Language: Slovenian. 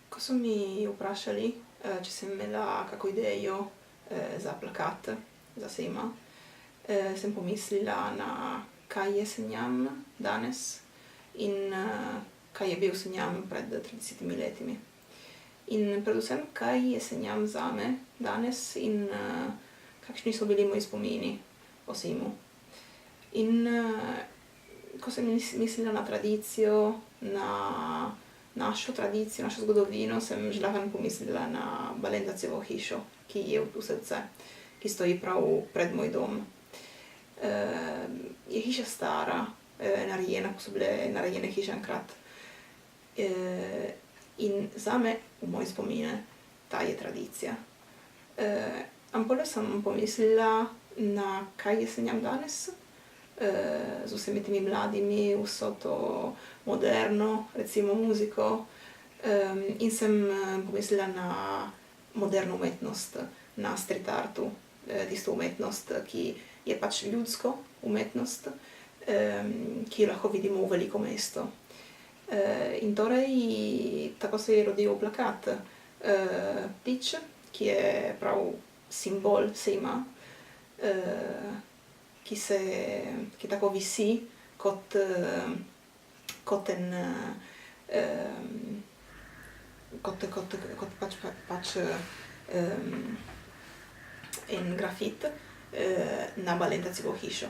Ko so mi vprašali, če sem imela kako idejo za plakat, za sejma, sem pomislila na kaj je Senjam danes in kaj je bil Senjam pred 30 letimi. In predvsem, kaj je Senjam zame danes in kakšni so bili moji spomini o sejmu. In ko sem mislila na tradicijo, na našo tradicijo, našo zgodovino, sem žlahtno pomislila na Balentacevo hišo, ki je v Tuselce, ki stoji prav pred moj dom. Je hiša stara, narejena, ko so bile narejene hiše enkrat. In zame, v moje spomine, ta je tradicija. Ampak sem pomislila na kaj je Senjam danes, z vsemi temi mladimi, vso to moderno, recimo muziko, in sem pomislila na moderno umetnost, na street artu, tisto umetnost, ki je pač ljudsko umetnost, ki jo lahko vidimo v veliko mesto. In torej, tako se je rodil plakat. Ptič, ki je prav simbol sejma, ki tako visi kot en grafit na Balentacevo hišo.